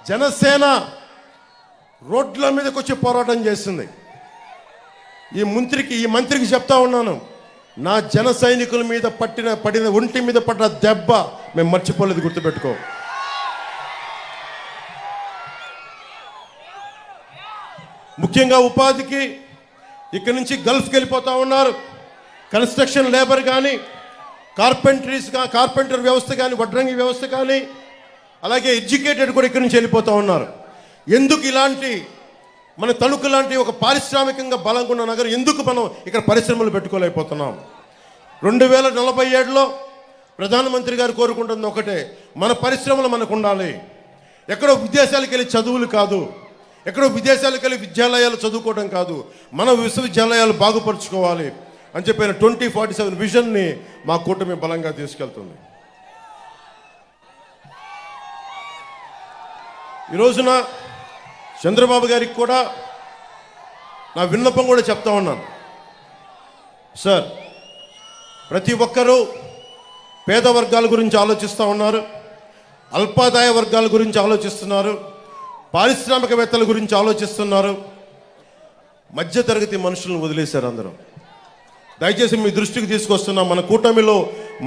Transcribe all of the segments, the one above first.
జనసేన రోడ్ల మీదకి వచ్చి పోరాటం చేస్తుంది. ఈ మంత్రికి చెప్తా ఉన్నాను, నా జన సైనికుల మీద పడిన ఒంటి మీద పడిన దెబ్బ మేము మర్చిపోలేదు, గుర్తుపెట్టుకో. ముఖ్యంగా ఉపాధికి ఇక్కడి నుంచి గల్ఫ్కి వెళ్ళిపోతూ ఉన్నారు. కన్స్ట్రక్షన్ లేబర్ కానీ, కార్పెంటర్ వ్యవస్థ కానీ, వడ్రంగి వ్యవస్థ కానీ, అలాగే ఎడ్యుకేటెడ్ కూడా ఇక్కడి నుంచి వెళ్ళిపోతూ ఉన్నారు. ఎందుకు ఇలాంటి మన తణుకు లాంటి ఒక పారిశ్రామికంగా బలంగా ఉన్న నగరం ఎందుకు మనం ఇక్కడ పరిశ్రమలు పెట్టుకోలేకపోతున్నాం? 2047లో ప్రధానమంత్రి గారు కోరుకుంటుంది ఒకటే, మన పరిశ్రమలు మనకు ఉండాలి. ఎక్కడో విదేశాలకు వెళ్ళి చదువులు కాదు, ఎక్కడో విదేశాలకు వెళ్ళి విద్యాలయాలు చదువుకోవడం కాదు, మన విశ్వవిద్యాలయాలు బాగుపరుచుకోవాలి అని చెప్పిన 2047 విజన్ని మా కూటమి బలంగా తీసుకెళ్తుంది. ఈ రోజున చంద్రబాబు గారికి కూడా నా విన్నపం కూడా చెప్తా ఉన్నాను. సార్, ప్రతి ఒక్కరూ పేద వర్గాల గురించి ఆలోచిస్తూ ఉన్నారు, అల్పాదాయ వర్గాల గురించి ఆలోచిస్తున్నారు, పారిశ్రామికవేత్తల గురించి ఆలోచిస్తున్నారు. మధ్యతరగతి మనుషులను వదిలేశారు అందరూ. దయచేసి మీ దృష్టికి తీసుకొస్తున్నాం, మన కూటమిలో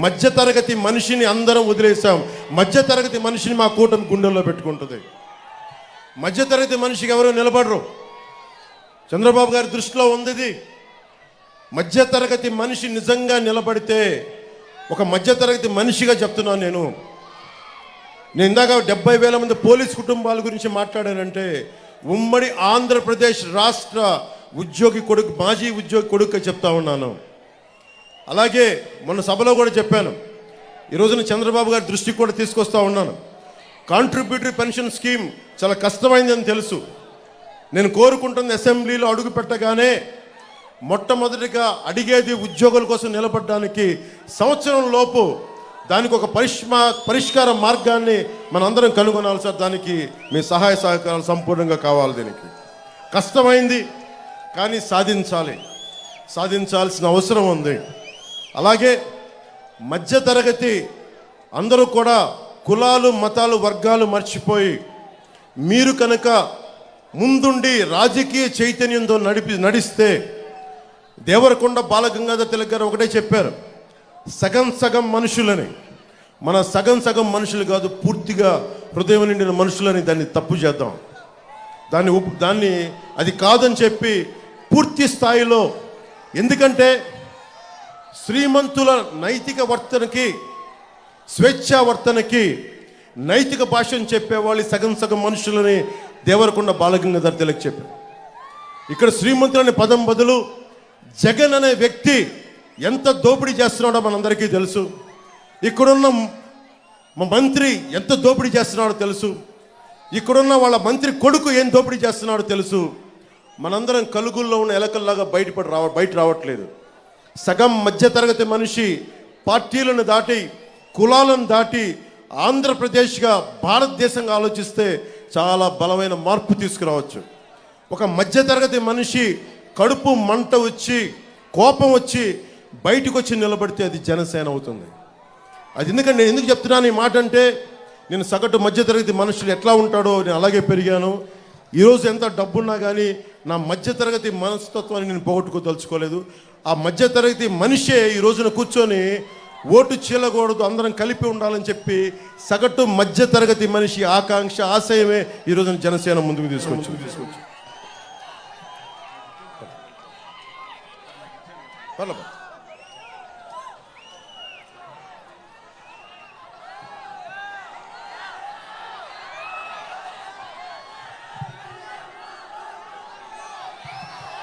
మధ్యతరగతి మనిషిని అందరం వదిలేసాం. మధ్యతరగతి మనిషిని మా కూటమి గుండెల్లో పెట్టుకుంటుంది. మధ్యతరగతి మనిషికి ఎవరు నిలబడరు. చంద్రబాబు గారి దృష్టిలో ఉంది ఇది. మధ్యతరగతి మనిషి నిజంగా నిలబడితే, ఒక మధ్యతరగతి మనిషిగా చెప్తున్నాను నేను ఇందాక 70,000 మంది పోలీస్ కుటుంబాల గురించి మాట్లాడానంటే, ఉమ్మడి ఆంధ్రప్రదేశ్ రాష్ట్ర ఉద్యోగి కొడుకు, మాజీ ఉద్యోగి కొడుకు చెప్తా ఉన్నాను. అలాగే మొన్న సభలో కూడా చెప్పాను, ఈరోజున చంద్రబాబు గారి దృష్టికి కూడా తీసుకొస్తా ఉన్నాను. కాంట్రిబ్యూటరీ పెన్షన్ స్కీమ్ చాలా కష్టమైందని తెలుసు. నేను కోరుకుంటుంది, అసెంబ్లీలో అడుగు పెట్టగానే మొట్టమొదటిగా అడిగేది ఉద్యోగుల కోసం నిలబడడానికి సంవత్సరం లోపు దానికి ఒక పరిష్కార మార్గాన్ని మనందరం కనుగొనాలి సార్. దానికి మీ సహాయ సహకారాలు సంపూర్ణంగా కావాలి. దీనికి కష్టమైంది కానీ సాధించాల్సిన అవసరం ఉంది. అలాగే మధ్యతరగతి అందరూ కూడా కులాలు, మతాలు, వర్గాలు మర్చిపోయి మీరు కనుక ముందుండి రాజకీయ చైతన్యంతో నడిస్తే, దేవరకొండ బాలగంగాధర్ తిలక్ గారు ఒకటే చెప్పారు, సగం మనుషులని. మన సగం మనుషులు కాదు, పూర్తిగా హృదయం నిండిన మనుషులని దాన్ని తప్పు చేద్దాం. దాన్ని అది కాదని చెప్పి పూర్తి స్థాయిలో, ఎందుకంటే శ్రీమంతుల నైతిక వర్తనకి, స్వేచ్ఛావర్తనకి నైతిక భాషను చెప్పేవాళ్ళు సగం మనుషులని దేవరకొండ బాలగంగాధర్ తిలక్ చెప్పారు. ఇక్కడ శ్రీమంతులనే పదం బదులు జగన్ అనే వ్యక్తి ఎంత దోపిడీ చేస్తున్నాడో మనందరికీ తెలుసు. ఇక్కడున్న మా మంత్రి ఎంత దోపిడీ చేస్తున్నాడో తెలుసు. ఇక్కడున్న వాళ్ళ మంత్రి కొడుకు ఏం దోపిడీ చేస్తున్నాడో తెలుసు. మనందరం కలుగుల్లో ఉన్న ఎలకల్లాగా బయట రావట్లేదు. సగం మధ్యతరగతి మనిషి పార్టీలను దాటి, కులాలను దాటి ఆంధ్రప్రదేశ్గా, భారతదేశంగా ఆలోచిస్తే చాలా బలమైన మార్పు తీసుకురావచ్చు. ఒక మధ్యతరగతి మనిషి కడుపు మంట వచ్చి, కోపం వచ్చి బయటకు వచ్చి నిలబడితే అది జనసేన అవుతుంది. అది ఎందుకంటే నేను ఎందుకు చెప్తున్నాను ఈ మాట అంటే, నేను సగటు మధ్యతరగతి మనుషులు ఎట్లా ఉంటాడో నేను అలాగే పెరిగాను. ఈరోజు ఎంత డబ్బున్నా కానీ నా మధ్యతరగతి మనస్తత్వాన్ని నేను పోగొట్టుకోదలుచుకోలేదు. ఆ మధ్యతరగతి మనిషే ఈ రోజున కూర్చొని ఓటు చీలకూడదు, అందరం కలిపి ఉండాలని చెప్పి సగటు మధ్యతరగతి మనిషి ఆకాంక్ష, ఆశయమే ఈ రోజున జనసేన ముందుకు తీసుకొచ్చు.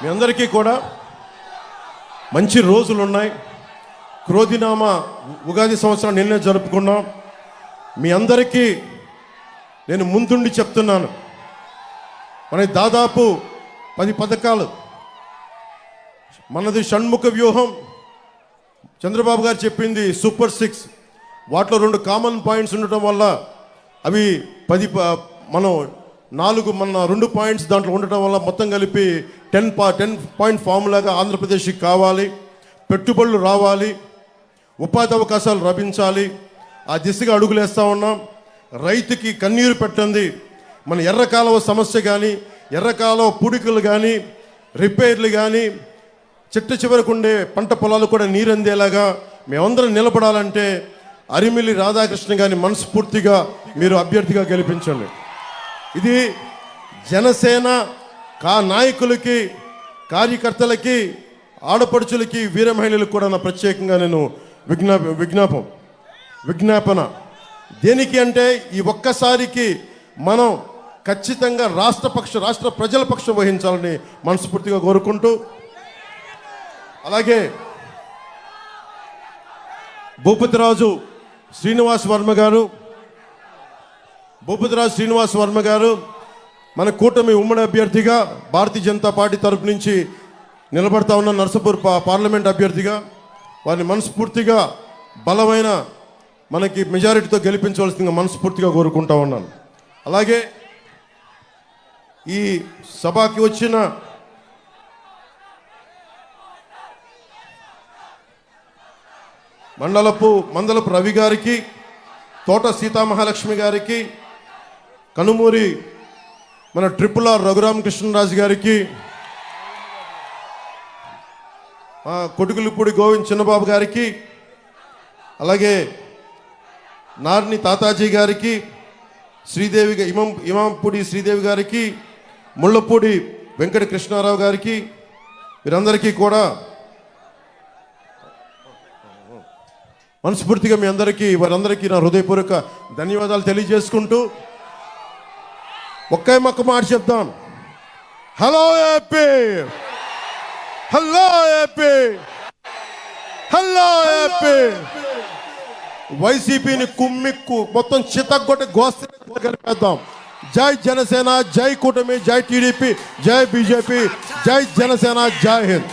మీ అందరికీ కూడా మంచి రోజులు ఉన్నాయి. క్రోధినామ ఉగాది సంవత్సరం నిన్నే జరుపుకున్నాం. మీ అందరికీ నేను ముందుండి చెప్తున్నాను, మనకి దాదాపు 10 పథకాలు, మనది షణ్ముఖ వ్యూహం. చంద్రబాబు గారు చెప్పింది సూపర్ 6. వాటిలో 2 కామన్ పాయింట్స్ ఉండటం వల్ల అవి 10, మనం 4, మన 2 పాయింట్స్ దాంట్లో ఉండటం వల్ల మొత్తం కలిపి 10 పాయింట్ ఫార్ములాగా ఆంధ్రప్రదేశ్కి కావాలి. పెట్టుబడులు రావాలి, ఉపాధి అవకాశాలు లభించాలి. ఆ దిశగా అడుగులేస్తూ ఉన్నాం. రైతుకి కన్నీరు పెట్టండి. మన ఎర్రకాలువ సమస్య కానీ, ఎర్రకాలువ పూడికలు కానీ, రిపేర్లు కానీ, చిట్ట చివరకు ఉండే పంట పొలాలు కూడా నీరందేలాగా మేమందరం నిలబడాలంటే అరిమిల్లి రాధాకృష్ణ గారిని మనస్ఫూర్తిగా మీరు అభ్యర్థిగా గెలిపించండి. ఇది జనసేన నాయకులకి, కార్యకర్తలకి, ఆడపడుచులకి, వీర మహిళలకు కూడా నా ప్రత్యేకంగా నేను విజ్ఞాపన దేనికి అంటే ఈ ఒక్కసారికి మనం ఖచ్చితంగా రాష్ట్ర ప్రజల పక్షం వహించాలని మనస్ఫూర్తిగా కోరుకుంటూ, అలాగే భూపతిరాజు శ్రీనివాస్ వర్మ గారు మన కూటమి ఉమ్మడి అభ్యర్థిగా భారతీయ జనతా పార్టీ తరపు నుంచి నిలబడతా ఉన్న నర్సాపూర్ పార్లమెంట్ అభ్యర్థిగా వారిని మనస్ఫూర్తిగా బలమైన మనకి మెజారిటీతో గెలిపించవలసిందిగా మనస్ఫూర్తిగా కోరుకుంటా ఉన్నాను. అలాగే ఈ సభకి వచ్చిన మందలపు రవి గారికి, తోట సీతామహాలక్ష్మి గారికి, కనుమూరి మన RRR రఘురామకృష్ణరాజు గారికి, కొడుకులపూడి గోవింద్ చిన్నబాబు గారికి, అలాగే నార్ని తాతాజీ గారికి, శ్రీదేవి ఇమాంపూడి శ్రీదేవి గారికి, ముళ్ళపూడి వెంకట కృష్ణారావు గారికి, వీరందరికీ కూడా మనస్ఫూర్తిగా వారందరికీ నా హృదయపూర్వక ధన్యవాదాలు తెలియజేసుకుంటూ ఒకే మొక్క మాట చెప్తాం. Hello AP, hello AP, hello AP. వైసీపీని కుమ్మిక్కు మొత్తం చితగ్గొట్టి గోస్తి కలిపేద్దాం. జై జనసేన, జై కూటమి, జై టీడీపీ, జై బీజేపీ, జై జనసేన, జై హింద్.